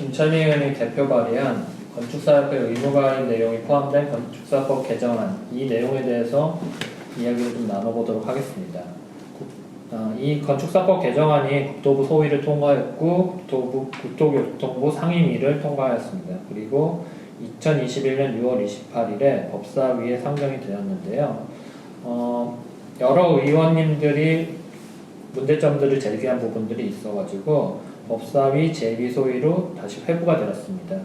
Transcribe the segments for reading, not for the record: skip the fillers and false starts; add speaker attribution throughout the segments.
Speaker 1: 김철민 의원이 대표 발의한 건축사협회 의무가입 내용이 포함된 건축사법 개정안, 이 내용에 대해서 이야기를 좀 나눠보도록 하겠습니다. 이 건축사법 개정안이 국토부 소위를 통과했고 국토교통부 상임위를 통과하였습니다. 그리고 2021년 6월 28일에 법사위에 상정이 되었는데요. 여러 의원님들이 문제점들을 제기한 부분들이 있어가지고 법사위 재위 소위로 다시 회부가 되었습니다.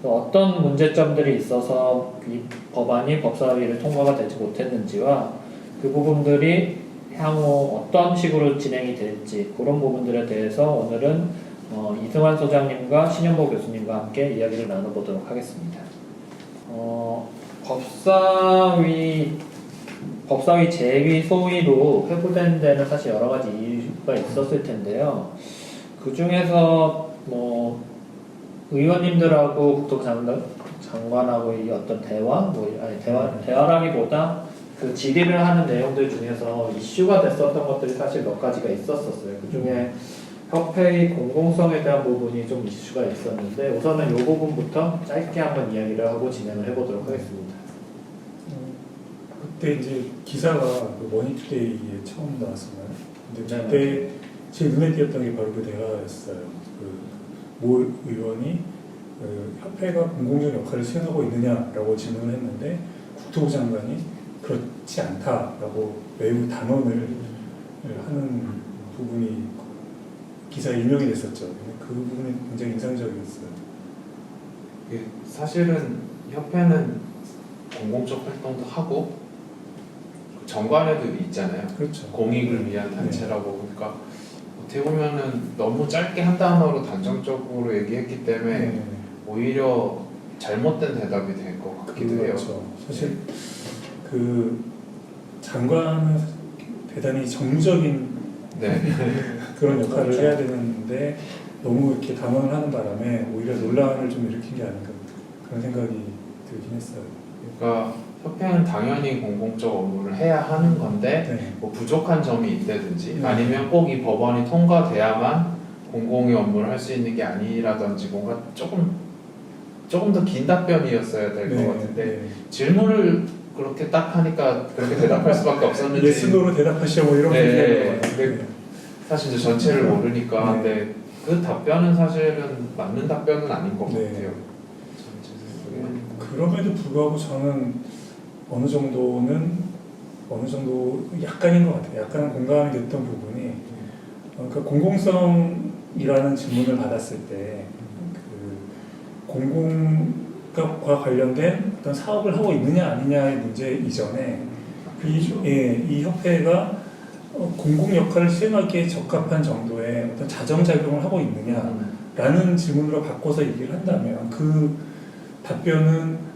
Speaker 1: 어떤 문제점들이 있어서 이 법안이 법사위를 통과가 되지 못했는지와 그 부분들이 향후 어떤 식으로 진행이 될지 그런 부분들에 대해서 오늘은 이승환 소장님과 신현보 교수님과 함께 이야기를 나눠보도록 하겠습니다. 법사위 재위 소위로 회부된 데는 사실 여러 가지 이유가 있었을 텐데요. 그 중에서 의원님들하고 국토부 장관하고 이 어떤 대화라기보다 그 질의를 하는 내용들 중에서 이슈가 됐었던 것들이 사실 몇 가지가 있었어요. 그 중에 협회의 공공성에 대한 부분이 좀 이슈가 있었는데 우선은 이 부분부터 짧게 한번 이야기를 하고 진행을 해보도록 하겠습니다.
Speaker 2: 그때 이제 기사가 그 머니투데이에 처음 나왔었나요? 근데 그때 제 눈에 띄었던 게 바로 그 대화였어요. 모 의원이 협회가 공공적 역할을 수행하고 있느냐라고 질문을 했는데 국토부 장관이 그렇지 않다라고 매우 단언을 하는 부분이 기사에 인용이 됐었죠. 그 부분이 굉장히 인상적이었어요.
Speaker 3: 사실은 협회는 공공적 활동도 하고 정관에도 있잖아요.
Speaker 2: 그렇죠.
Speaker 3: 공익을 위한 단체라고. 그러니까 어떻게 보면은 너무 짧게 한 단어로 단정적으로 얘기했기 때문에 오히려 잘못된 대답이 될 것 같기도 해요.
Speaker 2: 그렇죠. 사실 그 장관은 대단히 정무적인 그런 역할을
Speaker 1: 그렇죠.
Speaker 2: 해야 되는데 너무 이렇게 단언을 하는 바람에 오히려 논란을 좀 일으킨 게 아닌가 그런 생각이 들긴 했어요.
Speaker 3: 그러니까 협회는 당연히 공공적 업무를 해야 하는 건데 뭐 부족한 점이 있다든지 아니면 꼭 이 법안이 통과돼야만 공공의 업무를 할 수 있는 게 아니라든지 뭔가 조금 더 긴 답변이었어야 될 것 같은데 질문을 그렇게 딱 하니까 그렇게 대답할 수밖에 없었는지
Speaker 2: 예스노로 대답하시오 이런
Speaker 3: 근데 사실 이제 전체를 모르니까 근데 그 답변은 사실은 맞는 답변은 아닌 것 같아요.
Speaker 2: 그럼에도 불구하고 저는 어느 정도 약간인 것 같아요. 약간은 공감이 됐던 부분이 그러니까 공공성이라는 질문을 받았을 때 공공과 관련된 어떤 사업을 하고 있느냐 아니냐의 문제 이전에 이 협회가 공공 역할을 수행하기에 적합한 정도의 어떤 자정작용을 하고 있느냐라는 질문으로 바꿔서 얘기를 한다면 그 답변은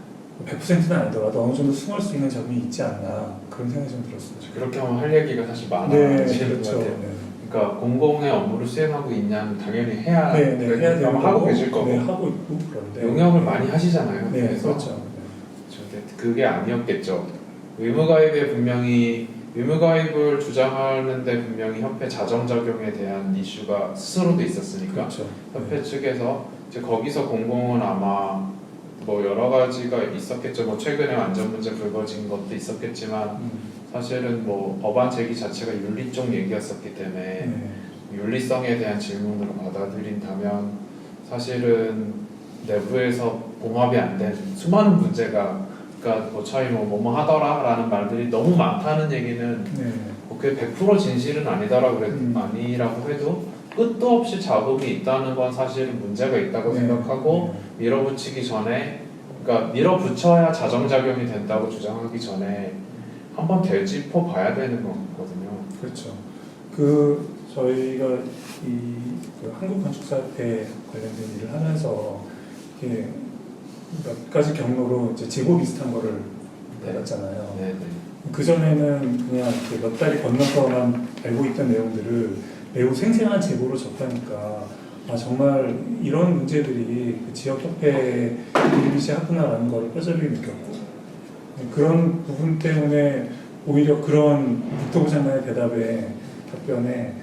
Speaker 2: 100%는 아니더라도 어느 정도 숨을 수 있는 점이 있지 않나 그런 생각이 좀 들었어요.
Speaker 3: 그렇게 하면 할 얘기가 사실 많아지는
Speaker 2: 그렇죠.
Speaker 3: 것 같아요. 그러니까 공공의 업무를 수행하고 있냐면 당연히 해야
Speaker 2: 해야 되고
Speaker 3: 하고 계실 거고
Speaker 2: 하고 있고 그런데
Speaker 3: 용역을 많이 하시잖아요. 그래서
Speaker 2: 그렇죠.
Speaker 3: 그게 아니었겠죠. 의무가입을 주장하는데 분명히 협회 자정작용에 대한 이슈가 스스로도 있었으니까
Speaker 2: 그렇죠.
Speaker 3: 협회 측에서 이제 거기서 공공은 아마 뭐 여러 가지가 있었겠죠. 뭐 최근에 안전 문제 불거진 것도 있었겠지만 사실은 뭐 법안 제기 자체가 윤리 쪽 얘기였었기 때문에 윤리성에 대한 질문으로 받아들인다면 사실은 내부에서 봉합이 안 된 수많은 문제가 그러니까 뭐 차이 뭐뭐 하더라라는 말들이 너무 많다는 얘기는 그게 100% 진실은 아니라고 해도 끝도 없이 잡음이 있다는 건 사실은 문제가 있다고 생각하고 밀어붙이기 전에 그러니까 밀어붙여야 자정작용이 된다고 주장하기 전에 한번 되짚어 봐야 되는 거거든요.
Speaker 2: 그렇죠. 저희가 그 한국건축사협회 관련된 일을 하면서 이렇게 몇 가지 경로로 이제 제보 비슷한 거를 받았잖아요. 그 전에는 그냥 몇 달이 건너서만 알고 있던 내용들을 매우 생생한 제보로 접하니까 정말 이런 문제들이 그 지역협회에 일비시 하구나라는 걸 뼈저리게 느꼈고 그런 부분 때문에 오히려 그런 국토부 장관의 답변에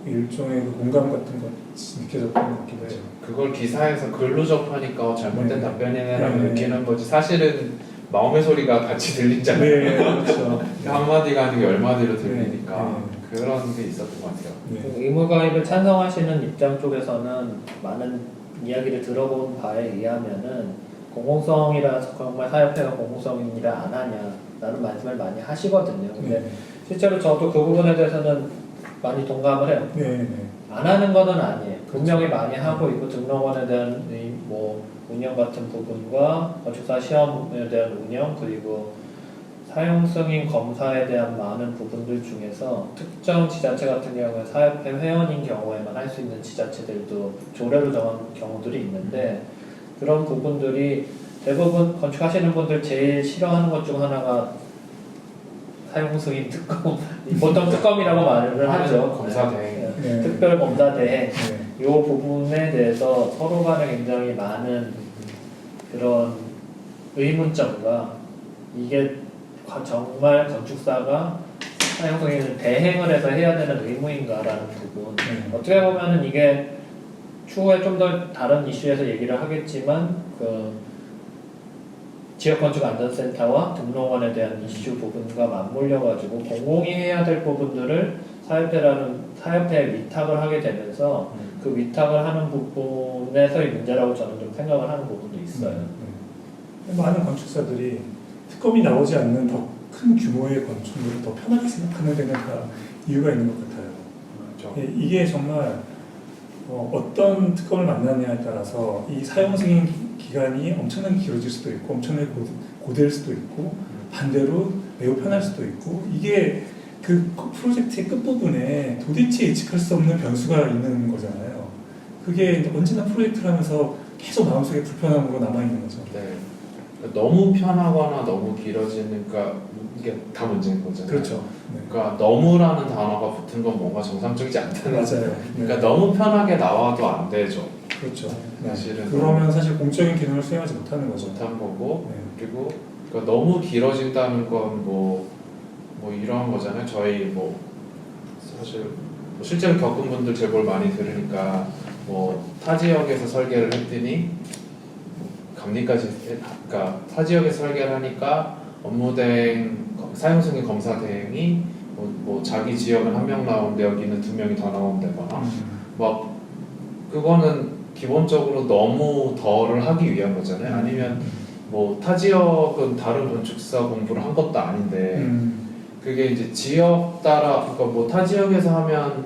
Speaker 2: 일종의 그 공감 같은 것이 느껴졌던 것 같기도 해요.
Speaker 3: 그걸 기사에서 글로 접하니까 잘못된
Speaker 2: 네.
Speaker 3: 답변이네라고
Speaker 2: 네.
Speaker 3: 느끼는 거지 사실은 마음의 소리가 같이 들리잖아요.
Speaker 2: 네, 그렇죠.
Speaker 3: 한마디가 아니고 열마디로 들리니까
Speaker 2: 네.
Speaker 3: 그런 게 있었던 것 같아요.
Speaker 2: 네.
Speaker 1: 의무가입을 찬성하시는 입장 쪽에서는 많은 이야기를 들어본 바에 의하면은 공공성이라 정말 사협회가 공공성이라 안 하냐라는 말씀을 많이 하시거든요. 근데
Speaker 2: 네.
Speaker 1: 실제로 저도 그 부분에 대해서는 많이 동감을 해요.
Speaker 2: 네. 네.
Speaker 1: 안 하는 거는 아니에요. 분명히 많이 하고 있고 등록원에 대한 뭐 운영 같은 부분과 건축사 시험에 대한 운영 그리고 사용 승인 검사에 대한 많은 부분들 중에서 특정 지자체 같은 경우에 사협회 회원인 경우에만 할 수 있는 지자체들도 조례로 정한 경우들이 있는데 그런 부분들이 대부분 건축하시는 분들 제일 싫어하는 것 중 하나가 사용 승인 특검 보통 특검이라고 말을 하죠.
Speaker 3: 검사 대행.
Speaker 2: 네.
Speaker 1: 특별 검사 대행
Speaker 2: 네.
Speaker 1: 이 부분에 대해서 서로 간에 굉장히 많은 그런 의문점과 이게 정말 건축사가 사용 승인을 대행을 해서 해야 되는 의무인가라는 부분 어떻게 보면은 이게 추후에 좀 더 다른 이슈에서 얘기를 하겠지만 그 지역건축안전센터와 등록원에 대한 이슈 부분과 맞물려 가지고 공공이 해야 될 부분들을 사협회에 위탁을 하게 되면서 그 위탁을 하는 부분에서의 문제라고 저는 좀 생각을 하는 부분도 있어요.
Speaker 2: 많은 건축사들이 특검이 나오지 않는 더 큰 규모의 건축물을 더 편하게 생각하는 데는 다 이유가 있는 것 같아요.
Speaker 3: 그렇죠.
Speaker 2: 예, 이게 정말 어떤 특검을 만나냐에 따라서 이 사용 승인 기간이 엄청나게 길어질 수도 있고 엄청나게 고될 수도 있고 반대로 매우 편할 수도 있고 이게 그 프로젝트의 끝부분에 도대체 예측할 수 없는 변수가 있는 거잖아요. 그게 언제나 프로젝트를 하면서 계속 마음속에 불편함으로 남아있는 거죠.
Speaker 3: 네. 너무 편하거나 너무 길어지는 그러니까 이게 다 문제인 거잖아요.
Speaker 2: 그렇죠. 네.
Speaker 3: 그러니까 너무라는 단어가 붙은 건 뭔가 정상적이지 않다는 거죠.
Speaker 2: 맞아요.
Speaker 3: 그러니까
Speaker 2: 네.
Speaker 3: 너무 편하게 나와도 안 되죠.
Speaker 2: 그렇죠.
Speaker 3: 사실은
Speaker 2: 그러면 사실 공적인 기능을 수행하지 못하는 거죠.
Speaker 3: 못한 거고
Speaker 2: 네.
Speaker 3: 그리고 그러니까 너무 길어진다는 건 뭐 이런 거잖아요. 저희 뭐 사실 뭐 실제로 겪은 분들 제보를 많이 들으니까 뭐 타 지역에서 설계를 했더니 감리까지 그러니까 타 지역에서 설계를 하니까 업무대행 사용승인 검사 대행이 뭐 자기 지역은 한 명 나오는데 여기는 2명이 더 나온다거나 막 그거는 기본적으로 너무 덜을 하기 위한 거잖아요. 아니면 뭐 타 지역은 다른 건축사 공부를 한 것도 아닌데 그게 이제 지역 따라 그러니까 뭐 타 지역에서 하면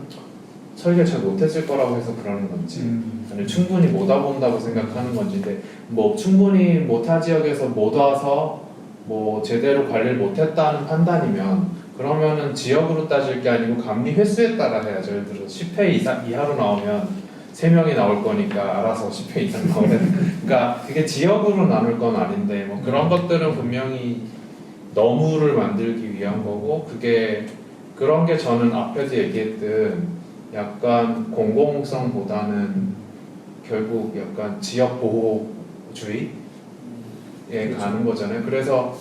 Speaker 3: 설계를 잘 못했을 거라고 해서 그러는 건지 아니면 충분히 못 와본다고 생각하는 건지 근데 뭐 충분히 뭐 타 지역에서 못 와서 뭐 제대로 관리를 못했다는 판단이면 그러면은 지역으로 따질 게 아니고 감리 횟수에 따라 해야죠. 예를 들어 10회 이하로 나오면 3명이 나올 거니까 알아서 10회 이상 나오는 그러니까 그게 지역으로 나눌 건 아닌데 뭐 그런 것들은 분명히 너무를 만들기 위한 거고 그게 그런 게 저는 앞에도 얘기했듯 약간 공공성보다는 결국 약간 지역 보호주의에
Speaker 2: 그렇죠.
Speaker 3: 가는 거잖아요. 그래서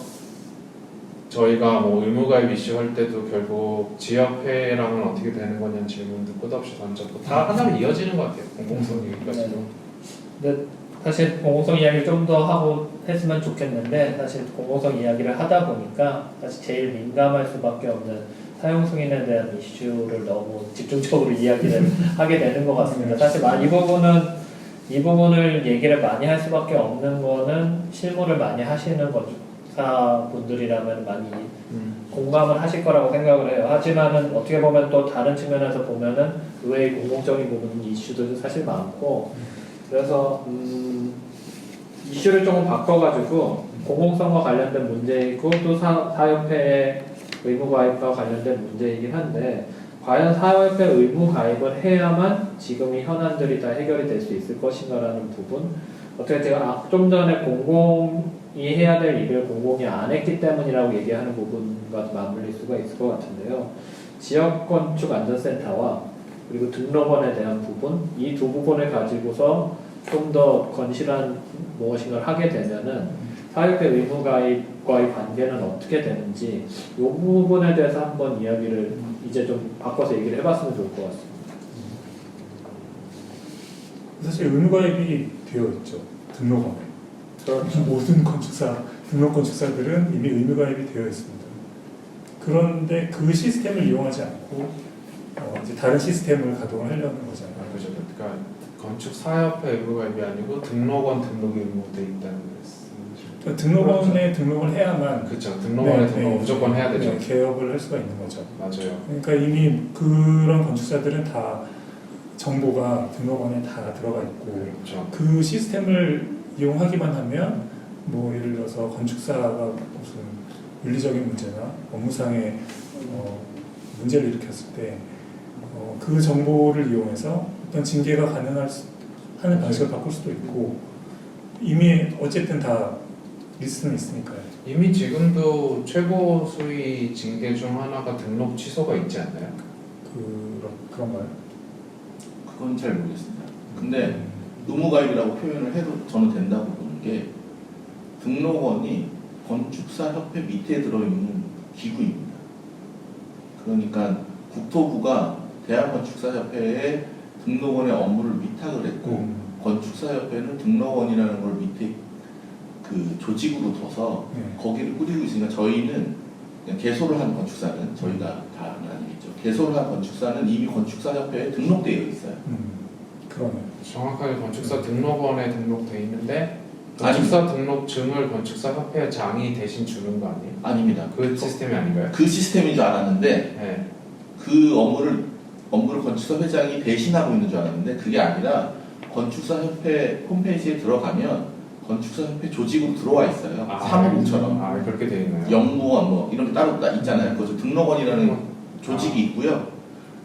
Speaker 3: 저희가 뭐 의무가입 이슈 할 때도 결국 지역회랑은 어떻게 되는 거냐는 질문도 끝없이 던졌고 다 하나로 이어지는 것 같아요. 공공성 얘기까지도.
Speaker 1: 근데 사실 공공성 이야기를 좀 더 하고 했으면 좋겠는데 사실 공공성 이야기를 하다 보니까 사실 제일 민감할 수밖에 없는 사용 승인에 대한 이슈를 너무 집중적으로 이야기를 하게 되는 것 같습니다. 사실 이 부분을 얘기를 많이 할 수밖에 없는 거는 실무를 많이 하시는 건축사 분들이라면 많이 공감을 하실 거라고 생각을 해요. 하지만은 어떻게 보면 또 다른 측면에서 보면은 의외의 공공적인 부분 이슈도 사실 많고 그래서 이슈를 조금 바꿔가지고 공공성과 관련된 문제이고 또 사협회의 의무가입과 관련된 문제이긴 한데 과연 사협회 의무가입을 해야만 지금 이 현안들이 다 해결이 될 수 있을 것인가라는 부분 어떻게 제가 좀 전에 공공이 해야 될 일을 공공이 안 했기 때문이라고 얘기하는 부분과 맞물릴 수가 있을 것 같은데요. 지역건축안전센터와 그리고 등록원에 대한 부분 이 두 부분을 가지고서 좀 더 건실한 무엇인가를 하게 되면은 사협회 의무가입과의 관계는 어떻게 되는지 이 부분에 대해서 한번 이야기를 이제 좀 바꿔서 얘기를 해봤으면 좋을 것 같습니다.
Speaker 2: 사실 의무가입이 되어 있죠. 등록원에.
Speaker 1: 그렇죠.
Speaker 2: 모든 등록 건축사들은 이미 의무가입이 되어 있습니다. 그런데 그 시스템을 이용하지 않고 이제 다른 시스템을 가동을 하려는 거잖아요.
Speaker 3: 그죠. 그러니까 건축사협회 의무가입이 아니고 등록원 등록이 의무돼 있다는 말씀이죠.
Speaker 2: 그러니까 등록원에 등록을 해야만
Speaker 3: 그렇죠. 등록원에 등록 무조건 해야 되죠.
Speaker 2: 네, 개업을 할 수가 있는 거죠.
Speaker 3: 맞아요.
Speaker 2: 그러니까 이미 그런 건축사들은 다 정보가 등록원에 다 들어가 있고
Speaker 3: 그렇죠.
Speaker 2: 그 시스템을 이용하기만 하면 뭐 예를 들어서 건축사가 무슨 윤리적인 문제나 업무상의 문제를 일으켰을 때 그 정보를 이용해서 어떤 징계가 하는 방식을 바꿀 수도 있고 이미 어쨌든 다 리스트는 있으니까요.
Speaker 3: 이미 지금도 최고 수위 징계 중 하나가 등록 취소가 있지 않나요?
Speaker 2: 그런가요?
Speaker 4: 그건 잘 모르겠습니다. 근데 의무가입이라고 표현을 해도 저는 된다고 보는 게 등록원이 건축사협회 밑에 들어있는 기구입니다. 그러니까 국토부가 대한건축사협회에 등록원의 업무를 위탁을 했고 건축사협회는 등록원이라는 걸 밑에 그 조직으로 둬서
Speaker 2: 네.
Speaker 4: 거기를 꾸리고 있으니까 저희는 그냥 개소를 한 건축사는 저희가 다는 아니겠죠. 개소를 한 건축사는 이미 건축사협회에 등록되어 있어요.
Speaker 2: 그러네요.
Speaker 3: 정확하게 건축사 등록원에 등록돼 있는데 건축사 등록증을 건축사협회 장이 대신 주는 거 아니에요?
Speaker 4: 아닙니다.
Speaker 3: 그 시스템이 아닌가요?
Speaker 4: 그 시스템인 줄 알았는데
Speaker 3: 네.
Speaker 4: 그 업무를 건축사 회장이 대신하고 있는 줄 알았는데 그게 아니라 건축사협회 홈페이지에 들어가면 건축사협회 조직으로 들어와 있어요. 사무국처럼.
Speaker 3: 아, 그렇게 돼 있나요?
Speaker 4: 연구원 뭐 이런 게 따로 있잖아요. 그래서 등록원이라는 조직이 있고요.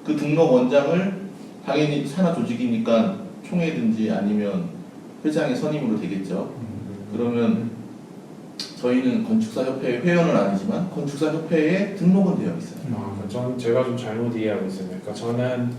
Speaker 4: 그 등록원장을 당연히 산하 조직이니까 총회든지 아니면 회장의 선임으로 되겠죠. 그러면 저희는 건축사협회 회원은 아니지만 건축사협회에 등록은 되어 있어요.
Speaker 3: 제가 좀 잘못 이해하고 있어요. 그러니까 저는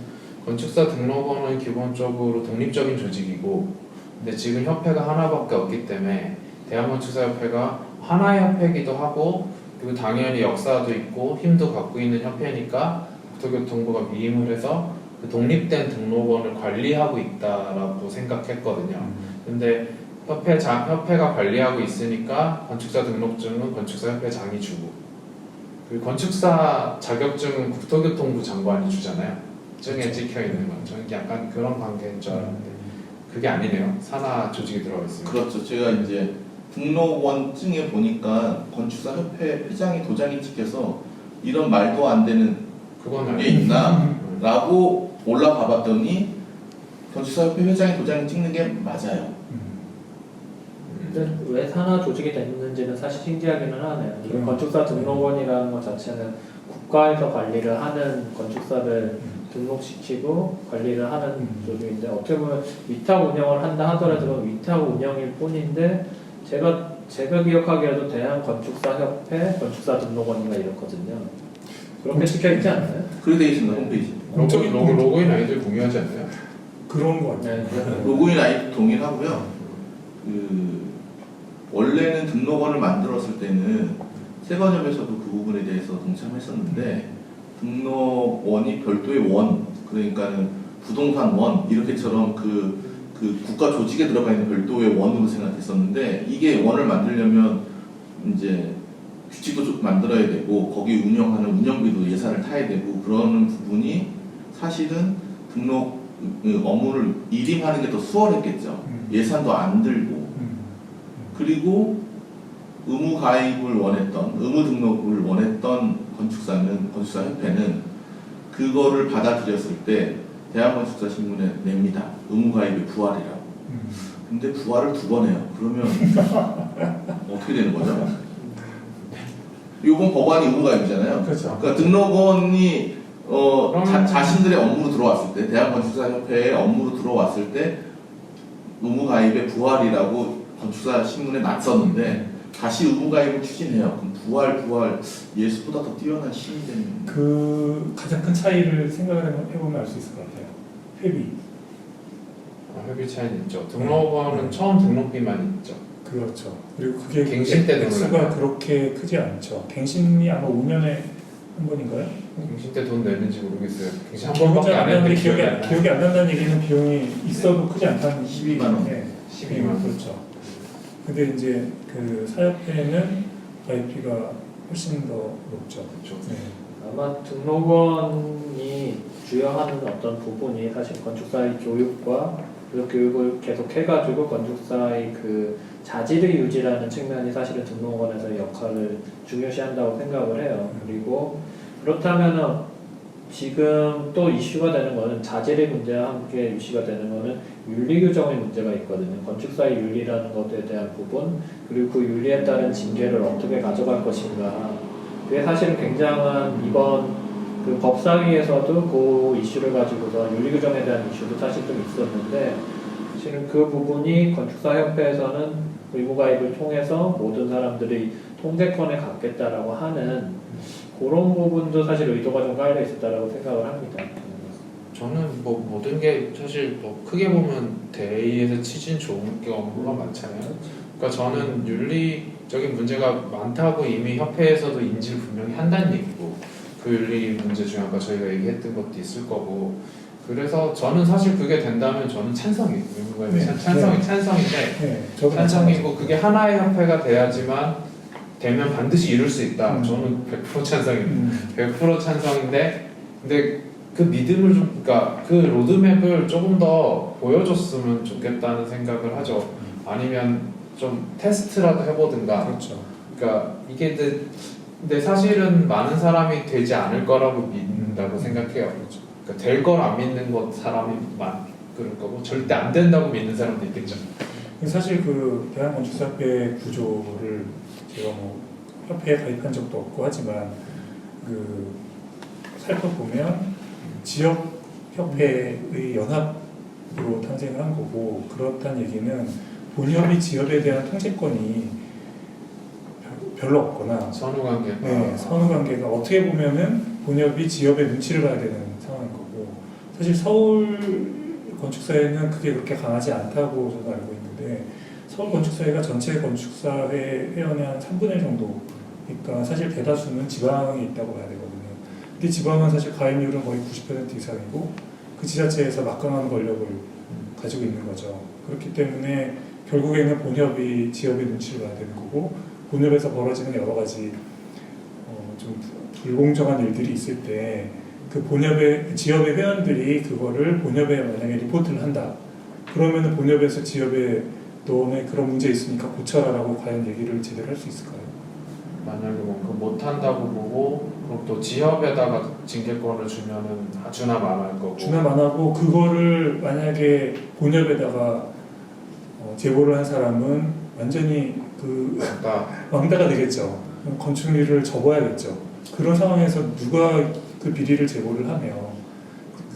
Speaker 3: 건축사 등록원은 기본적으로 독립적인 조직이고, 근데 지금 협회가 하나밖에 없기 때문에 대한건축사협회가 하나의 협회이기도 하고, 그리고 당연히 역사도 있고 힘도 갖고 있는 협회니까 국토교통부가 위임을 해서 그 독립된 등록원을 관리하고 있다라고 생각했거든요. 근데 협회가 관리하고 있으니까 건축사 등록증은 건축사협회 장이 주고, 그리고 건축사 자격증은 국토교통부 장관이 주잖아요. 증에 찍혀 있는 건. 저는 약간 그런 관계인 줄 알았는데 그게 아니네요. 산하 조직이 들어가 있습니다.
Speaker 4: 그렇죠. 제가 이제 등록원증에 보니까 건축사협회 회장이 도장이 찍혀서 이런 말도 안 되는
Speaker 3: 그건
Speaker 4: 게 있나? 라고 올라가 봤더니 건축사협회 회장이 도장을 찍는 게 맞아요.
Speaker 1: 근데 왜 산하 조직이 됐는지는 사실 신기하기는 하네요. 이게 건축사 등록원이라는 것 자체는 국가에서 관리를 하는 건축사를 등록시키고 관리를 하는 조직인데, 어떻게 보면 위탁 운영을 한다 하더라도 위탁 운영일 뿐인데, 제가 기억하기에도 대한건축사협회 건축사 등록원인가 이렇거든요. 그렇게 찍혀 있지 않나요?
Speaker 4: 그렇게 되어 있습니다. 홈페이지.
Speaker 3: 로그인 아이들 공유하지 않나요?
Speaker 2: 그런 거 같아요.
Speaker 1: 네.
Speaker 4: 로그인 아이디 동일하고요. 원래는 등록원을 만들었을 때는 세관협에서도 그 부분에 대해서 동참했었는데, 등록원이 별도의 원, 그러니까는 부동산 원 이렇게처럼 그 국가 조직에 들어가 있는 별도의 원으로 생각했었는데, 이게 원을 만들려면 이제 규칙도 좀 만들어야 되고 거기 운영하는 운영비도 예산을 타야 되고 그러는 부분이 사실은 등록 업무를 일임하는 게 더 수월했겠죠. 예산도 안 들고. 그리고 의무 가입을 원했던, 의무 등록을 원했던 건축사협회는 그거를 받아들였을 때 대한건축사 신문에 냅니다. 의무 가입의 부활이라고. 근데 부활을 2번 해요. 그러면 어떻게 되는 거죠? 이번 법안이 의무 가입이잖아요.
Speaker 2: 그렇죠.
Speaker 4: 그러니까 등록원이 자신들의 업무로 들어왔을 때, 대한건축사협회의 업무로 들어왔을 때 의무 가입의 부활이라고 건축사 신문에 났었는데 다시 의무 가입을 추진해요. 그럼 부활 예수보다 더 뛰어난 신이 되는.
Speaker 2: 그 가장 큰 차이를 생각을 해보면 알 수 있을 것 같아요. 회비.
Speaker 3: 회비 차이는 있죠. 등록원은 처음 등록비만 있죠.
Speaker 2: 그렇죠. 그리고 그게
Speaker 3: 갱신 때
Speaker 2: 액수가
Speaker 3: 등록을
Speaker 2: 그렇게 크지 않죠. 갱신이 아마 5년에 한 번인가요?
Speaker 3: 갱신 때 돈 내는지 모르겠어요. 갱신 한
Speaker 2: 기억이
Speaker 3: 번밖에
Speaker 2: 안
Speaker 3: 안
Speaker 2: 나는데
Speaker 3: 했는데
Speaker 2: 기억이 안 난다는 얘기는 비용이 있어도 크지 않다는
Speaker 4: 12만 원.
Speaker 2: 네,
Speaker 3: 12만 원.
Speaker 2: 그렇죠. 근데 이제 그 사협회는 가입비가 훨씬 더 높죠.
Speaker 3: 그렇죠.
Speaker 2: 네.
Speaker 1: 아마 등록원이 주요하는 어떤 부분이 사실 건축사의 교육과 그 교육을 계속 해가지고 건축사의 그 자질의 유지라는 측면이 사실은 등록원에서 역할을 중요시한다고 생각을 해요. 그리고 그렇다면은 지금 또 이슈가 되는 거는 자질의 문제와 함께 이슈가 되는 거는 윤리 규정의 문제가 있거든요. 건축사의 윤리라는 것에 대한 부분, 그리고 그 윤리에 따른 징계를 어떻게 가져갈 것인가. 그게 사실은 굉장한 이번 그 법사위에서도 그 이슈를 가지고서 윤리 규정에 대한 이슈도 사실 좀 있었는데, 사실은 그 부분이 건축사협회에서는 의무가입을 통해서 모든 사람들이 통제권을 갖겠다라고 하는 그런 부분도 사실 의도가 좀 깔려 있었다라고 생각을 합니다.
Speaker 3: 저는 뭐 모든 게 사실 뭐 크게 보면 대의에서 치진 좋은 경우가 많잖아요. 그러니까 저는 윤리적인 문제가 많다고 이미 협회에서도 인지를 분명히 한다는 얘기고, 그 윤리 문제 중에 아까 저희가 얘기했던 것도 있을 거고, 그래서 저는 사실 그게 된다면 저는 찬성이에요.
Speaker 2: 네.
Speaker 3: 찬성인데
Speaker 2: 네, 저도
Speaker 3: 찬성이고, 그게 하나의 협회가 돼야지만 되면 반드시 이룰 수 있다. 저는 100% 찬성입니다. 100% 찬성인데, 근데 그 믿음을 좀, 그러니까 그 로드맵을 조금 더 보여줬으면 좋겠다는 생각을 하죠. 아니면 좀 테스트라도 해보든가.
Speaker 2: 그렇죠.
Speaker 3: 그러니까 이게 근데 사실은 많은 사람이 되지 않을 거라고 믿는다고 생각해요. 그러니까 될 걸 안 믿는 것 사람이 그럴 거고, 절대 안 된다고 믿는 사람도 있겠죠.
Speaker 2: 사실 그 대한건축사협회 구조를 제가 뭐 협회에 가입한 적도 없고 하지만 그 살펴보면 지역 협회의 연합으로 탄생을 한 거고, 그렇다는 얘기는 본협이 지역에 대한 통제권이 별로 없거나
Speaker 3: 선후관계가
Speaker 2: 네, 선후관계가 어떻게 보면은 본협이 지역의 눈치를 봐야 되는 상황인 거고, 사실 서울 건축사회는 그게 그렇게 강하지 않다고 저도 알고 있는데, 서울 건축사회가 전체 건축사회 회원의 한 3분의 1 정도, 그러니까 사실 대다수는 지방에 있다고 봐야 되거든요. 근데 지방은 사실 가입률은 거의 90% 이상이고, 그 지자체에서 막강한 권력을 가지고 있는 거죠. 그렇기 때문에 결국에는 본협이 지역의 눈치를 봐야 되는 거고, 본협에서 벌어지는 여러 가지 좀 불공정한 일들이 있을 때 그 본협의 지역의 회원들이 그거를 본협에 만약에 리포트를 한다. 그러면은 본협에서 지역에 너네 그런 문제 있으니까 고쳐라라고 과연 얘기를 제대로 할 수 있을까요?
Speaker 3: 만약에 뭐 못한다고 보고, 그럼 또 지협에다가 징계권을 주면은 주나 만할 거고.
Speaker 2: 주나 만하고, 그거를 만약에 본협에다가 제보를 한 사람은 완전히 그 왕따가 되겠죠. 건축일을 접어야겠죠. 그런 상황에서 누가 그 비리를 제보를 하며,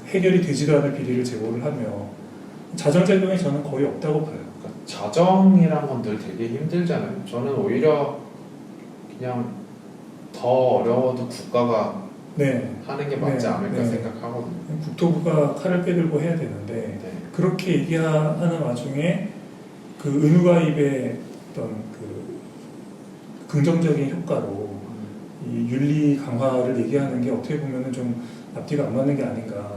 Speaker 2: 해결이 되지도 않을 비리를 제보를 하며, 자정작용이 저는 거의 없다고 봐요.
Speaker 3: 그러니까 자정이란 건 늘 되게 힘들잖아요. 저는 오히려 그냥 더 어려워도 국가가
Speaker 2: 네,
Speaker 3: 하는 게 맞지
Speaker 2: 네,
Speaker 3: 않을까
Speaker 2: 네.
Speaker 3: 생각하거든요.
Speaker 2: 국토부가 칼을 빼들고 해야 되는데,
Speaker 3: 네.
Speaker 2: 그렇게 얘기하는 와중에 그 의무가입의 어떤 그 긍정적인 효과로 이 윤리 강화를 얘기하는 게 어떻게 보면은 좀 앞뒤가 안 맞는 게 아닌가.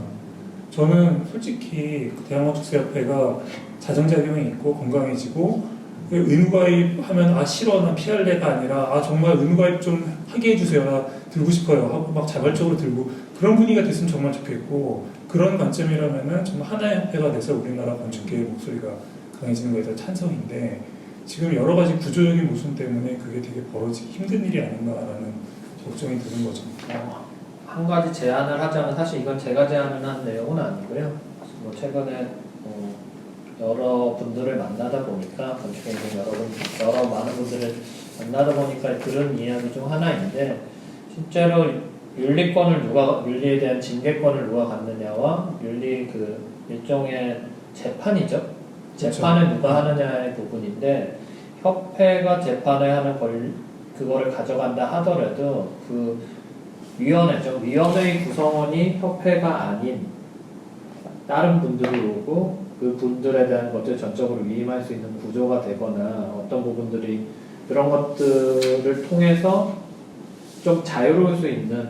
Speaker 2: 저는 솔직히 대한건축사협회가 자정작용이 있고 건강해지고, 의무가입하면 아 싫어 난 피할래가 아니라 아 정말 의무가입 좀 하게 해주세요 나 들고 싶어요 하고 막 자발적으로 들고, 그런 분위기가 됐으면 정말 좋겠고, 그런 관점이라면은 정말 하나의 협회가 돼서 우리나라 건축계의 목소리가 강해지는 거에 대한 찬성인데, 지금 여러 가지 구조적인 모순 때문에 그게 되게 벌어지기 힘든 일이 아닌가라는 걱정이 드는 거죠.
Speaker 1: 한 가지 제안을 하자면, 사실 이건 제가 제안을 한 내용은 아니고요. 뭐 최근에 여러 분들을 만나다 보니까, 건축에 있는 여러 많은 분들을 만나다 보니까 그런 이야기 중 하나인데, 실제로 윤리에 대한 징계권을 누가 갖느냐와 윤리 그 일종의 재판이죠. 재판을 누가 하느냐의 부분인데, 협회가 재판을 하는 그거를 가져간다 하더라도 그 위원회 구성원이 협회가 아닌 다른 분들이 오고, 그 분들에 대한 것들 전적으로 위임할 수 있는 구조가 되거나, 어떤 부분들이 그런 것들을 통해서 좀 자유로울 수 있는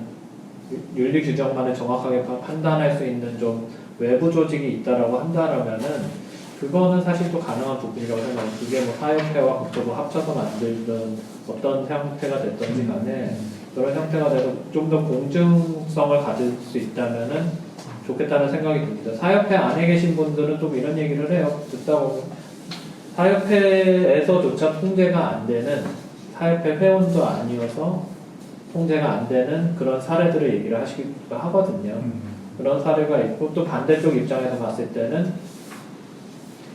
Speaker 1: 윤리 규정만을 정확하게 판단할 수 있는 좀 외부 조직이 있다라고 한다라면은 그거는 사실 또 가능한 부분이라고 생각해요. 그게 뭐 사협회와 국토부 합쳐서 만들든 어떤 형태가 됐든지 간에 그런 형태가 돼서 좀 더 공정성을 가질 수 있다면은 좋겠다는 생각이 듭니다. 사협회 안에 계신 분들은 또 이런 얘기를 해요. 듣다 보면 사협회에서조차 통제가 안 되는, 사협회 회원도 아니어서 통제가 안 되는 그런 사례들을 얘기를 하시기도 하거든요. 그런 사례가 있고, 또 반대쪽 입장에서 봤을 때는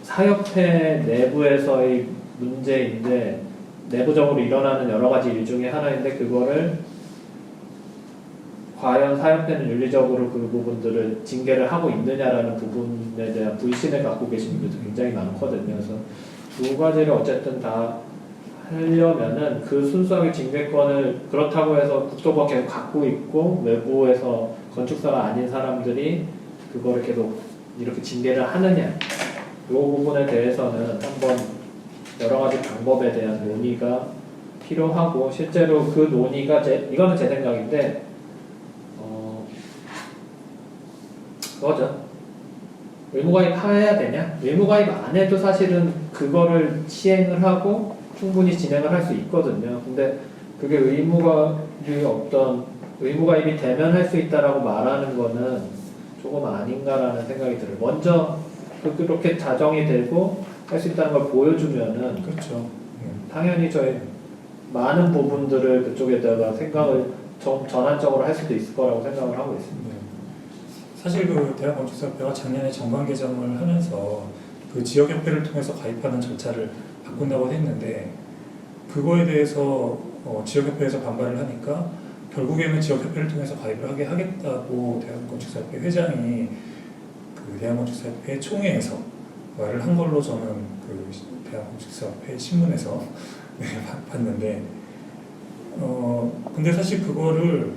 Speaker 1: 사협회 내부에서의 문제인데, 내부적으로 일어나는 여러 가지 일 중에 하나인데, 그거를 과연 사협회는 윤리적으로 그 부분들을 징계를 하고 있느냐라는 부분에 대한 불신을 갖고 계신 분들도 굉장히 많거든요. 그래서 두 가지를 어쨌든 다 하려면은 그 순수하게 징계권을 그렇다고 해서 국토부가 계속 갖고 있고 외부에서 건축사가 아닌 사람들이 그거를 계속 이렇게 징계를 하느냐, 이 부분에 대해서는 한번 여러 가지 방법에 대한 논의가 필요하고, 실제로 그 논의가 이거는 제 생각인데 그거죠. 의무가입 해야 되냐? 의무가입 안 해도 사실은 그거를 시행을 하고 충분히 진행을 할 수 있거든요. 근데 그게 의무가입이 되면 할 수 있다라고 말하는 거는 조금 아닌가라는 생각이 들어요. 먼저 그렇게 자정이 되고 할 수 있다는 걸 보여주면은
Speaker 2: 그렇죠.
Speaker 1: 당연히 저희 많은 부분들을 그쪽에다가 생각을 전환적으로 할 수도 있을 거라고 생각을 하고 있습니다.
Speaker 2: 사실 그 대한건축사협회가 작년에 정관 개정을 하면서 그 지역협회를 통해서 가입하는 절차를 바꾼다고 했는데, 그거에 대해서 지역협회에서 반발을 하니까 결국에는 지역협회를 통해서 가입을 하게 하겠다고 대한건축사협회 회장이 그 대한건축사협회 총회에서 말을 한 걸로 저는 그 대한건축사협회 신문에서 봤는데, 근데 사실 그거를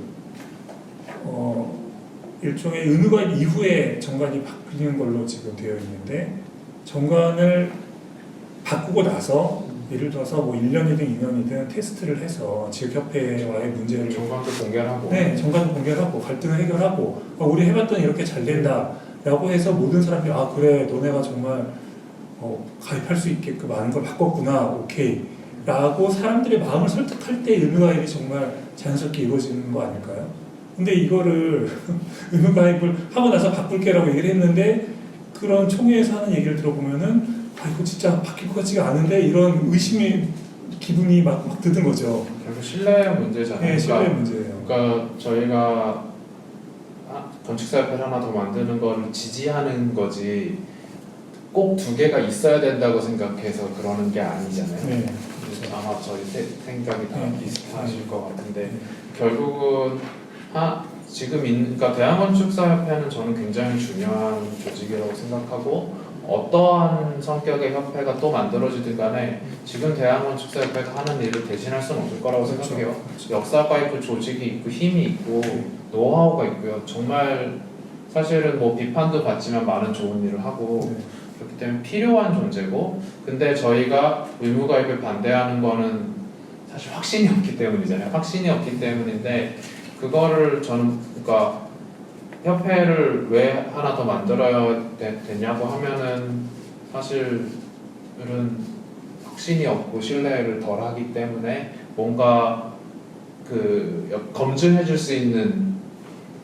Speaker 2: 일종의 의무가입 이후에 정관이 바뀌는 걸로 지금 되어 있는데, 정관을 바꾸고 나서 예를 들어서 뭐 1년이든 2년이든 테스트를 해서 지역협회와의 문제를
Speaker 3: 정관도 공개하고,
Speaker 2: 네, 정관도 공개하고 갈등을 해결하고, 우리 해봤더니 이렇게 잘 된다라고 해서 모든 사람들이 아 그래 너네가 정말 가입할 수 있게끔 많은 걸 바꿨구나, 오케이 라고 사람들의 마음을 설득할 때 의무가입이 정말 자연스럽게 이루어지는 거 아닐까요? 근데 이거를 의무가입을 하고 나서 바꿀게라고 얘기를 했는데, 그런 총회에서 하는 얘기를 들어보면은 이거 진짜 바뀔 것 같지가 않은데 이런 의심의 기분이 막 드는 거죠.
Speaker 3: 결국 신뢰 문제잖아요.
Speaker 2: 네, 신뢰 문제예요.
Speaker 3: 그러니까 저희가 건축사협회를 하나 더 만드는 거를 지지하는 거지 꼭 두 개가 있어야 된다고 생각해서 그러는 게 아니잖아요.
Speaker 2: 네.
Speaker 3: 아마 저희 생각이 다
Speaker 2: 네.
Speaker 3: 비슷하실 것 같은데,
Speaker 2: 네.
Speaker 3: 결국은 그러니까 대한건축사협회는 저는 굉장히 중요한 조직이라고 생각하고, 어떠한 성격의 협회가 또 만들어지든 간에 지금 대한건축사협회가 하는 일을 대신할 수는 없을 거라고
Speaker 2: 그렇죠.
Speaker 3: 생각해요. 역사가 있고 조직이 있고 힘이 있고 노하우가 있고요. 정말 사실은 뭐 비판도 받지만 많은 좋은 일을 하고
Speaker 2: 네.
Speaker 3: 그렇기 때문에 필요한 존재고, 근데 저희가 의무가입을 반대하는 거는 사실 확신이 없기 때문이잖아요. 확신이 없기 때문인데, 그거를 저는 그러니까 협회를 왜 하나 더 만들어야 되냐고 하면은 사실은 확신이 없고 신뢰를 덜 하기 때문에 뭔가 그 검증해 줄 수 있는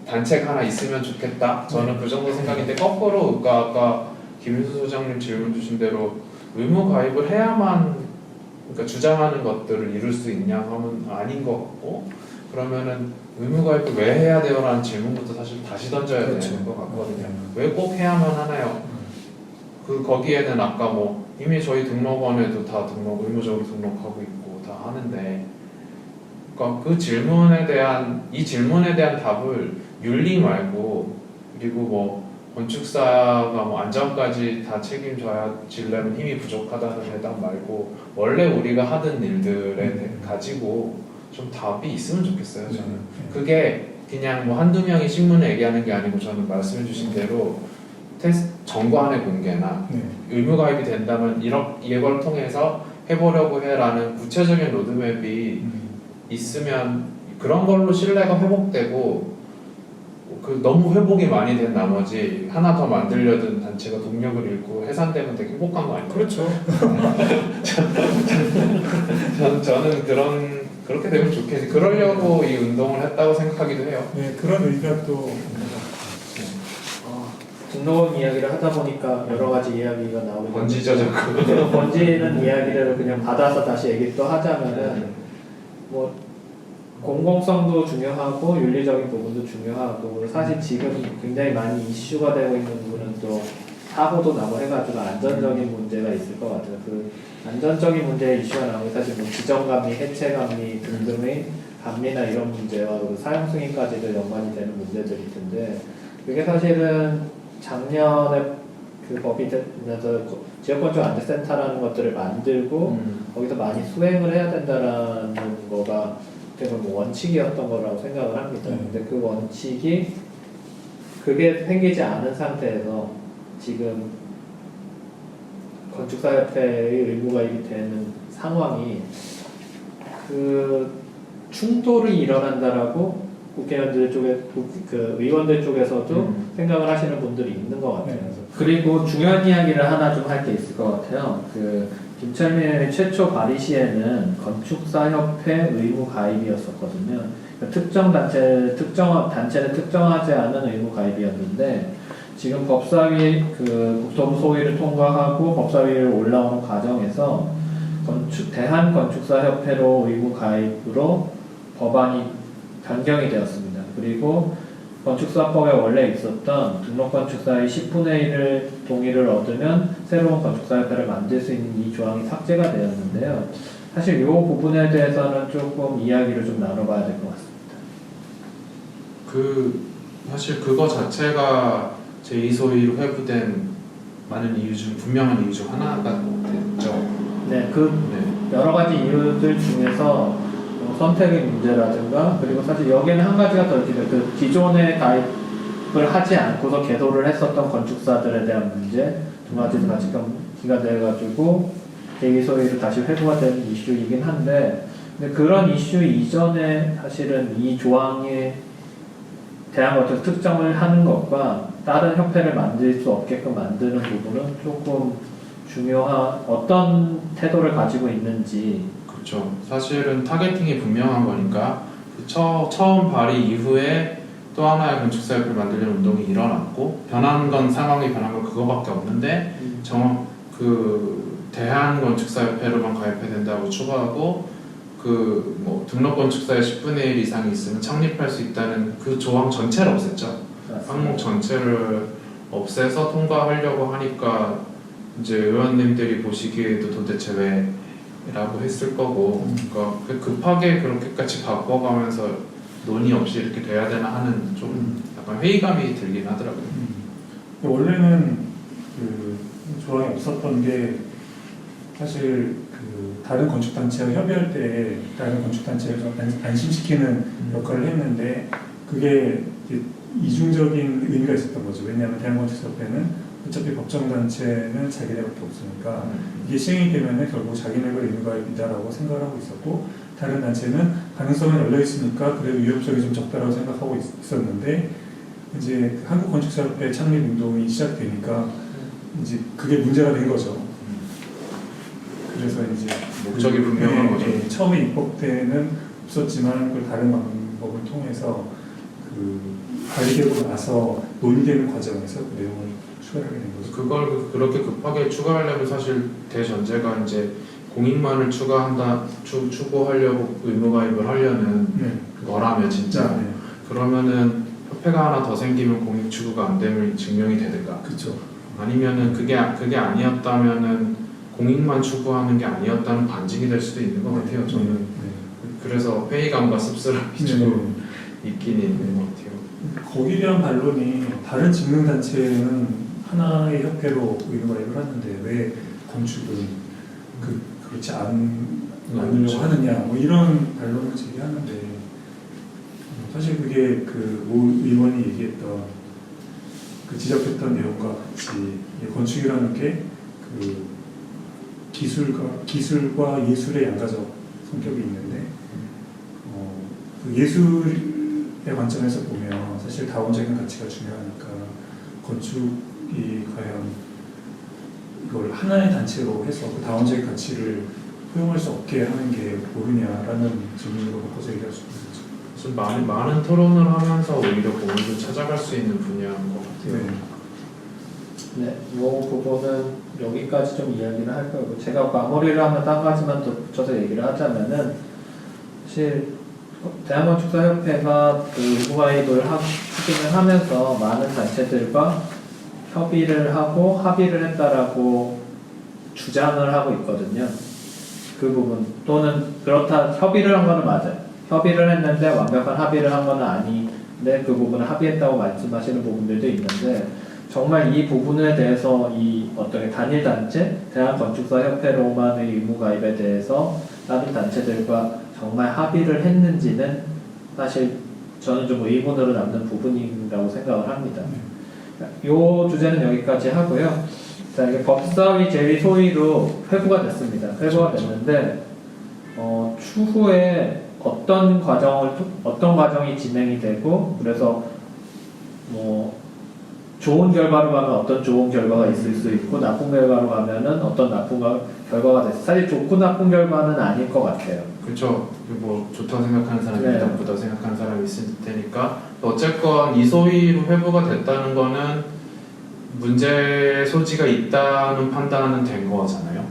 Speaker 3: 단체가 하나 있으면 좋겠다. 저는 그 정도 생각인데, 거꾸로 아까 김윤수 소장님 질문 주신 대로 의무 가입을 해야만 그러니까 주장하는 것들을 이룰 수 있냐 하면 아닌 것 같고, 그러면은 의무가입을 왜 해야 돼요? 라는 질문부터 사실 다시 던져야
Speaker 2: 그렇죠.
Speaker 3: 되는 것 같거든요. 왜 꼭 해야만 하나요? 거기에는 아까 뭐 이미 저희 등록원에도 다 의무적으로 등록하고 있고 다 하는데, 그러니까 이 질문에 대한 답을 윤리 말고, 그리고 뭐 건축사가 뭐 안전까지 다 책임져야 지려면 힘이 부족하다는 해당 말고, 원래 우리가 하던 일들에 가지고 좀 답이 있으면 좋겠어요. 저는 그게 그냥 뭐 한두 명이 신문에 얘기하는 게 아니고, 저는 말씀해주신 대로 정관의 공개나 의무가입이 된다면 이걸 통해서 해보려고 해라는 구체적인 로드맵이 있으면 그런 걸로 신뢰가 회복되고, 그 너무 회복이 많이 된 나머지 하나 더 만들려던 단체가 동력을 잃고 해산되면 되게 행복한 거 아니에요?
Speaker 2: 그렇죠.
Speaker 3: 저는 그렇게 되면 좋겠지. 그러려고 이 운동을 했다고 생각하기도 해요.
Speaker 2: 네, 그런 의미가 또
Speaker 1: 등록원 이야기를 하다 보니까 여러 가지 이야기가 나오고
Speaker 3: 번지죠, 자꾸.
Speaker 1: 그래서 번지는 이야기를 그냥 받아서 다시 얘기 또 하자면은 뭐 공공성도 중요하고 윤리적인 부분도 중요하고 사실 지금 굉장히 많이 이슈가 되고 있는 부분은 또 사고도 나고 해가지고 안전적인 문제가 있을 것 같아요. 그 안전적인 문제의 이슈가 나오면 사실 뭐 지정감리, 해체감리 등등의 감리나 이런 문제와 그 사용 승인까지도 연관이 되는 문제들일 텐데 그게 사실은 작년에 그 법이 되면서 지역건축 안전센터라는 것들을 만들고 거기서 많이 수행을 해야 된다라는 거가 그래서 뭐 원칙이었던 거라고 생각을 합니다. 근데 그 원칙이 그게 생기지 않은 상태에서 지금 건축사협회의 의무가입이 되는 상황이 그 충돌이 일어난다라고 국회의원들 쪽에 그 의원들 쪽에서도 생각을 하시는 분들이 있는 것 같아요. 그리고 중요한 이야기를 하나 좀 할 게 있을 것 같아요. 그 김철민의 최초 발의 시에는 건축사협회 의무 가입이었었거든요. 그러니까 특정 단체는 특정하지 않은 의무 가입이었는데 지금 법사위 그 국토부 소위를 통과하고 법사위를 올라오는 과정에서 대한건축사협회로 의무 가입으로 법안이 변경이 되었습니다. 그리고 건축사법에 원래 있었던 등록건축사의 10분의 1을 동의를 얻으면 새로운 건축사협회를 만들 수 있는 이 조항이 삭제가 되었는데요. 사실 이 부분에 대해서는 조금 이야기를 좀 나눠봐야 될 것 같습니다.
Speaker 3: 사실 그거 자체가 제2소위로 회부된 많은 이유 중 분명한 이유 중 하나가 됐죠.
Speaker 1: 네, 여러 가지 이유들 중에서 선택의 문제라든가 그리고 사실 여기에는 한 가지가 더 있어요. 그 기존에 가입을 하지 않고서 계도를 했었던 건축사들에 대한 문제 두 가지도 같이 기가 돼가지고 제2소위로 다시 회부가 되는 이슈이긴 한데 근데 그런 이슈 이전에 사실은 이 조항에 대한 것들 특정을 하는 것과 다른 협회를 만들 수 없게끔 만드는 부분은 조금 중요한 어떤 태도를 가지고 있는지
Speaker 3: 그렇죠. 사실은 타겟팅이 분명한 거니까 처음 발의 이후에 또 하나의 건축사협회를 만들려는 운동이 일어났고 상황이 변한 건 그거밖에 없는데 대한건축사협회로만 가입해야 된다고 추가하고 등록건축사의 10분의 1 이상이 있으면 창립할 수 있다는 그 조항 전체를 없앴죠. 항목 전체를 없애서 통과하려고 하니까 이제 의원님들이 보시기에도 도대체 왜? 라고 했을 거고 그러니까 급하게 그렇게까지 바꿔가면서 논의 없이 이렇게 돼야 되나 하는 좀 약간 회의감이 들긴 하더라고요.
Speaker 2: 원래는 그 조항이 없었던 게 사실 그 다른 건축단체와 협의할 때 다른 건축단체를 좀 안심시키는 역할을 했는데 그게 이제 이중적인 의미가 있었던 거죠. 왜냐하면 대한건축협회는 어차피 법정단체는 자기네밖에 없으니까 이게 시행이 되면 결국 자기네가 의무가입이다라고 생각을 하고 있었고 다른 단체는 가능성은 열려있으니까 그래도 위협적이 좀 적다라고 생각하고 있었는데 이제 한국건축사협회 창립운동이 시작되니까 이제 그게 문제가 된 거죠. 그래서 이제
Speaker 3: 목적이 분명한 거죠.
Speaker 2: 처음에 입법때는 없었지만 그걸 다른 방법을 통해서 발의되고 나서 논의되는 과정에서 그 내용을 추가하게 된 거죠.
Speaker 3: 그걸 그렇게 급하게 추가하려면 사실 대전제가 이제 공익만을 추구하려고 의무가입을 하려는 거라면 진짜 그러면은 협회가 하나 더 생기면 공익 추구가 안 되면 증명이 되든가.
Speaker 2: 그렇죠.
Speaker 3: 아니면은 그게 아니었다면은 공익만 추구하는 게 아니었다는 반증이 될 수도 있는 것 같아요. 저는 그래서 회의감과 씁쓸함이 좀 있긴 있는 것 같아요.
Speaker 2: 거기에 대한 반론이 다른 직능단체는 하나의 협회로 의무가입을 하는데 왜 건축은 그렇지 않으려고 하느냐 뭐 이런 반론을 제기하는데 사실 그게 모 의원이 얘기했던 지적했던 내용과 같이 건축이라는 게 기술과 예술의 양가적 성격이 있는데 그 예술의 관점에서 보면 사실 다원적인 가치가 중요하니까 건축이 과연 이걸 하나의 단체로 해서 그 다원적인 가치를 포용할 수 없게 하는 게 옳으냐라는 질문으로 바꿔서 얘기할 수 있겠죠.
Speaker 3: 좀 많은 토론을 하면서 오히려 공을 찾아갈 수 있는 분야인 것 같아요.
Speaker 1: 네, 이 부분은 여기까지 좀 이야기를 할 거고 제가 마무리를 하면 한 가지만 더 붙여서 얘기를 하자면은 사실 대한건축사협회가 그 의무가입을 추진을 하면서 많은 단체들과 협의를 하고 합의를 했다라고 주장을 하고 있거든요. 그 부분 또는 그렇다 협의를 한 거는 맞아요. 협의를 했는데 완벽한 합의를 한 거는 아닌데 그 부분을 합의했다고 말씀하시는 부분들도 있는데 정말 이 부분에 대해서 이 어떤 단일 단체 대한건축사협회로만의 의무가입에 대해서 다른 단체들과 정말 합의를 했는지는 사실 저는 좀 의문으로 남는 부분이라고 생각을 합니다. 이 주제는 여기까지 하고요. 자, 이게 법사위 제위 소위로 회부가 됐습니다. 회부가 됐는데 추후에 어떤 과정이 진행이 되고 그래서 뭐 좋은 결과로 가면 어떤 좋은 결과가 있을 수 있고 나쁜 결과로 가면은 어떤 나쁜 결과가 됐어요. 사실 좋고 나쁜 결과는 아닐 것 같아요.
Speaker 3: 그렇죠. 뭐 좋다고 생각하는 사람이
Speaker 1: 네.
Speaker 3: 나쁘다고 생각하는 사람이 있을 테니까 어쨌건 이 소위로 회부가 됐다는 거는 문제 소지가 있다는 판단은 된 거잖아요.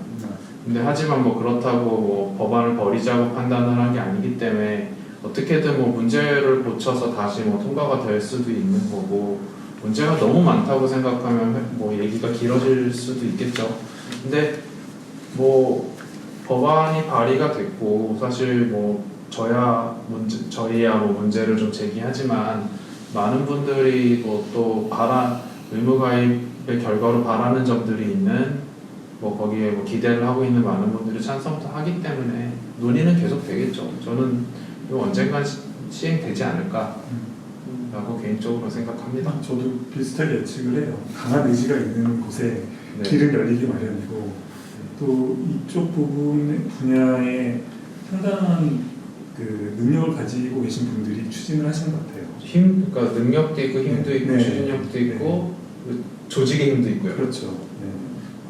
Speaker 3: 근데 하지만 뭐 그렇다고 뭐 법안을 버리자고 판단을 한 게 아니기 때문에 어떻게든 뭐 문제를 고쳐서 다시 뭐 통과가 될 수도 있는 거고 문제가 너무 많다고 생각하면 뭐 얘기가 길어질 수도 있겠죠. 근데 뭐 법안이 발의가 됐고 사실 뭐 저희야 뭐 문제를 좀 제기하지만 많은 분들이 뭐 또 의무가입의 결과로 바라는 점들이 있는 뭐 거기에 뭐 기대를 하고 있는 많은 분들이 찬성도 하기 때문에 논의는 계속 되겠죠. 저는 이거 언젠간 시행되지 않을까라고 개인적으로 생각합니다.
Speaker 2: 저도 비슷하게 예측을 해요. 강한 의지가 있는 곳에
Speaker 3: 네.
Speaker 2: 길은 열리기 마련이고 또 이쪽 부분 분야에 상당한 그 능력을 가지고 계신 분들이 추진을 하시는 것 같아요.
Speaker 3: 그러니까 능력도 있고 힘도 있고
Speaker 2: 네.
Speaker 3: 추진력도 있고 조직의 힘도 있고요.
Speaker 2: 그렇죠. 네.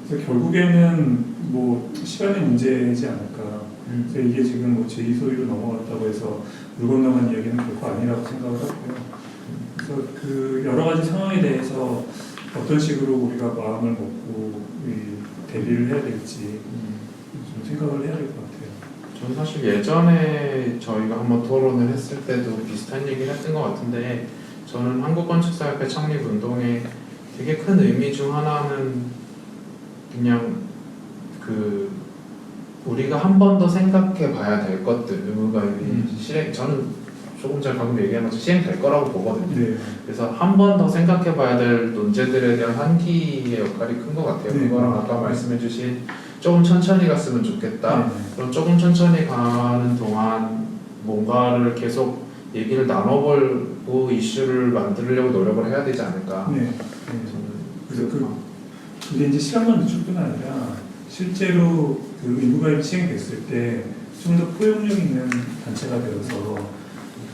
Speaker 2: 그래서 결국에는 뭐 시간의 문제이지 않을까. 그래서 이게 지금 뭐 제2소위로 넘어갔다고 해서 물 건너간 이야기는 결코 아니라고 생각을 하고요. 그래서 그 여러 가지 상황에 대해서 어떤 식으로 우리가 마음을 먹고 대비를 해야 될지 좀 생각을 해야 될 것 같아요.
Speaker 3: 저는 사실 예전에 저희가 한번 토론을 했을 때도 비슷한 얘기를 했던 것 같은데 저는 한국건축사협회 창립운동의 되게 큰 의미 중 하나는 그냥 그 우리가 한 번 더 생각해 봐야 될 것들 의무가입이 저는 조금 전에 방금 얘기한 것처럼 시행될 거라고 보거든요.
Speaker 2: 네.
Speaker 3: 그래서 한 번 더 생각해 봐야 될 논제들에 대한 환기의 역할이 큰 것 같아요.
Speaker 2: 네.
Speaker 3: 그거랑 아까 말씀해 주신 조금 천천히 갔으면 좋겠다.
Speaker 2: 네.
Speaker 3: 그럼 조금 천천히 가는 동안 뭔가를 계속 얘기를 나눠보고 이슈를 만들려고 노력을 해야 되지 않을까.
Speaker 2: 네. 네.
Speaker 3: 저는
Speaker 2: 그래서 그게 이제 시간만 늦출 뿐 아니라 실제로 그 의무가입 시행됐을 때 좀 더 포용력 있는 단체가 되어서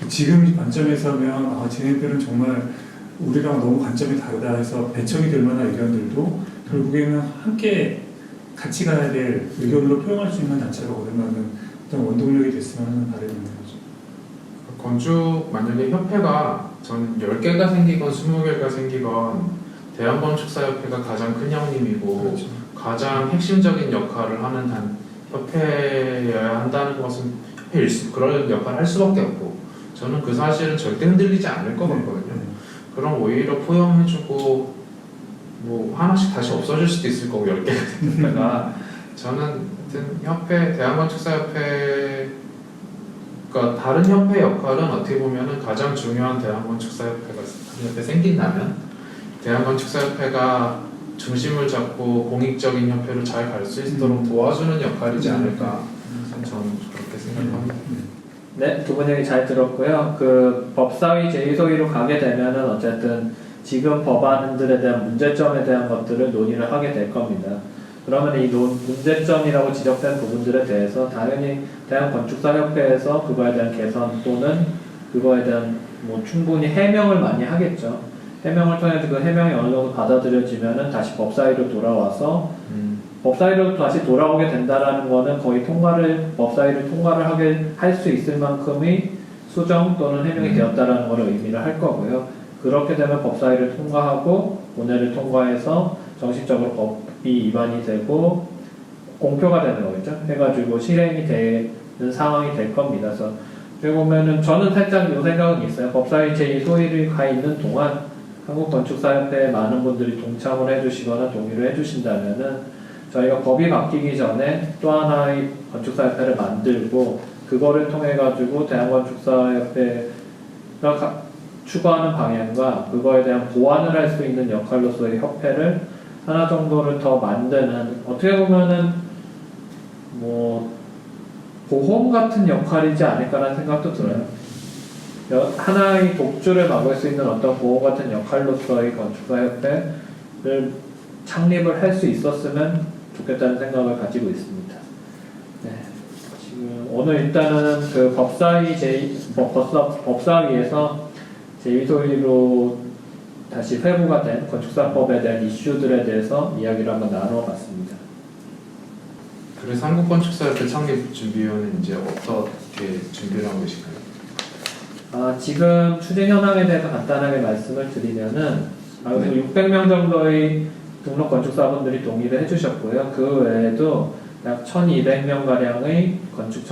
Speaker 2: 지금 관점에서 하면 쟤네들은 정말 우리랑 너무 관점이 다르다 해서 배척이 될 만한 의견들도 결국에는 함께 같이 가야 될 의견으로 표현할 수 있는 단체가 오랜만에 어떤 원동력이 됐으면 하는 바람이 있는 거죠.
Speaker 3: 건축 만약에 협회가 전 10개가 생기건 20개가 생기건 대한건축사협회가 가장 큰 형님이고
Speaker 2: 그렇죠.
Speaker 3: 가장 핵심적인 역할을 하는 협회여야 한다는 것은 그런 역할을 할 수밖에 없고 저는 그 사실은 절대 흔들리지 않을 것 같거든요. 그럼 오히려 포용해주고 뭐 하나씩 다시 없어질 수도 있을 거고 10개가 됐다가 저는 하여튼 대한건축사협회가 다른 협회 역할은 어떻게 보면은 가장 중요한 대한건축사협회가 생긴다면 대한건축사협회가 중심을 잡고 공익적인 협회로 잘 갈 수 있도록 도와주는 역할이지 않을까 저는 그렇게 생각합니다.
Speaker 1: 네, 두 분 얘기 잘 들었고요. 그 법사위 제2소위로 가게 되면은 어쨌든 지금 법안들에 대한 문제점에 대한 것들을 논의를 하게 될 겁니다. 그러면 이 문제점이라고 지적된 부분들에 대해서 당연히 대한건축사협회에서 그거에 대한 개선 또는 그거에 대한 뭐 충분히 해명을 많이 하겠죠. 해명을 통해서 그 해명이 어느 정도 받아들여지면은 다시 법사위로 돌아와서 법사위로 다시 돌아오게 된다라는 거는 거의 법사위를 통과를 하게 할 수 있을 만큼의 수정 또는 해명이 되었다라는 걸 의미를 할 거고요. 그렇게 되면 법사위를 통과하고 본회를 통과해서 정식적으로 법이 위반이 되고 공표가 되는 거겠죠. 해가지고 실행이 되는 상황이 될 겁니다. 그래서 어떻게 보면은 저는 살짝 이 생각은 있어요. 법사위 제2소위를 가 있는 동안 한국건축사협회에 많은 분들이 동참을 해주시거나 동의를 해주신다면은 저희가 법이 바뀌기 전에 또 하나의 건축사협회를 만들고 그거를 통해 가지고 대한건축사협회가 추구하는 방향과 그거에 대한 보완을 할 수 있는 역할로서의 협회를 하나 정도를 더 만드는 어떻게 보면은 뭐 보험 같은 역할이지 않을까라는 생각도 들어요. 하나의 독주를 막을 수 있는 어떤 보험 같은 역할로서의 건축사협회를 창립을 할 수 있었으면 좋겠다는 생각을 가지고 있습니다. 네. 지금 오늘 일단은 그 법사위에서 제2소위로 다시 회부가 된 건축사법에 대한 이슈들에 대해서 이야기를 한번 나눠봤습니다.
Speaker 3: 그래서 한국건축사협회 창립준비위원회는 이제 어떻게 준비를 하고 계신가요?
Speaker 1: 지금 추진 현황에 대해서 간단하게 말씀을 드리면은 600명 정도의 등록 건축사분들이 동의를 해주셨고요. 그 외에도 약 1,200명 가량의 건축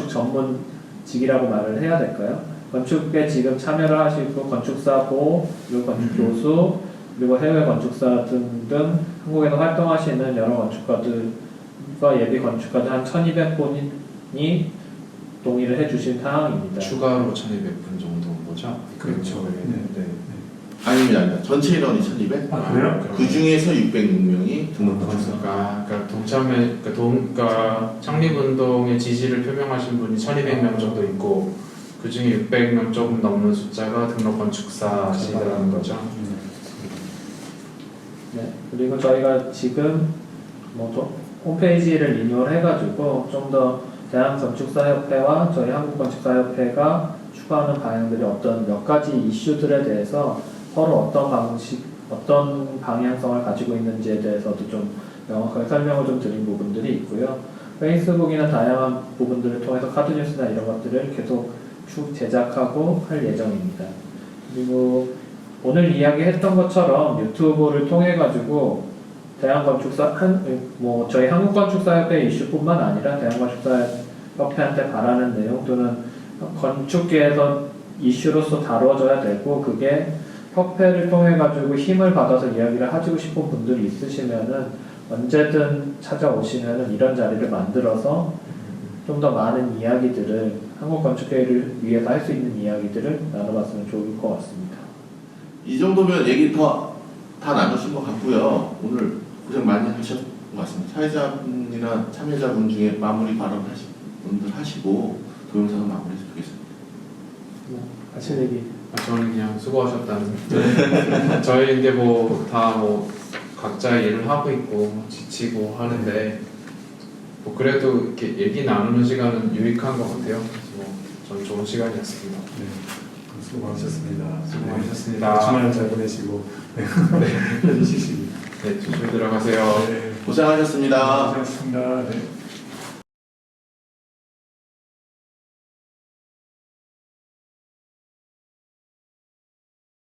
Speaker 1: 전문직이라고 말을 해야 될까요? 건축에 지금 참여를 하시고 건축사고 그리고 건축교수 그리고 해외 건축사 등등 한국에서 활동하시는 여러 건축가들과 예비 건축가들 한 1,200분이 동의를 해주신 상황입니다.
Speaker 3: 추가로 1,200분 정도인 거죠?
Speaker 2: 그렇죠.
Speaker 3: 네.
Speaker 4: 아닙니다. 전체 인원이 1,200?
Speaker 2: 그래요?
Speaker 4: 그 중에서 606명이 등록 건축사.
Speaker 3: 그러니까 창립운동의 지지를 표명하신 분이 1,200명 정도 있고 그 중에 600명 조금 넘는 숫자가 등록 건축사시라는 거죠.
Speaker 1: 네, 그리고 저희가 지금 홈페이지를 리뉴얼 해가지고 좀 더 대한건축사협회와 저희 한국건축사협회가 추구하는 방향들이 어떤 몇 가지 이슈들에 대해서 서로 어떤 방향성을 가지고 있는지에 대해서도 좀 명확하게 설명을 좀 드린 부분들이 있고요. 페이스북이나 다양한 부분들을 통해서 카드뉴스나 이런 것들을 계속 제작하고 할 예정입니다. 그리고 오늘 이야기했던 것처럼 유튜브를 통해 가지고 저희 한국건축사협회 이슈뿐만 아니라 대한건축사협회한테 바라는 내용 또는 건축계에서 이슈로서 다뤄져야 되고 그게 협회를 통해 가지고 힘을 받아서 이야기를 하시고 싶은 분들이 있으시면은 언제든 찾아오시면은 이런 자리를 만들어서 좀 더 많은 이야기들을 한국 건축계를 위해서 할 수 있는 이야기들을 나눠봤으면 좋을 것 같습니다. 이
Speaker 4: 정도면 얘기 다 나누신 것 같고요. 오늘 고생 많이 하셨던 것 같습니다. 사회자분이나 참여자분 중에 마무리 발언 하신 분들 하시고 동영상을 마무리해서 되겠습니다.
Speaker 1: 하실 얘기.
Speaker 3: 저는 그냥 수고하셨다는. 저희 이제 다 각자의 일을 하고 있고 지치고 하는데 그래도 이렇게 얘기 나누는 시간은 유익한 것 같아요. 그래서 저는 좋은 시간이었습니다.
Speaker 2: 네, 수고하셨습니다.
Speaker 3: 수고하셨습니다.
Speaker 2: 주말 잘 보내시고 해주시기.
Speaker 3: 네, 조심히 들어가세요.
Speaker 2: 네,
Speaker 4: 고생하셨습니다.
Speaker 2: 고생하셨습니다. 네.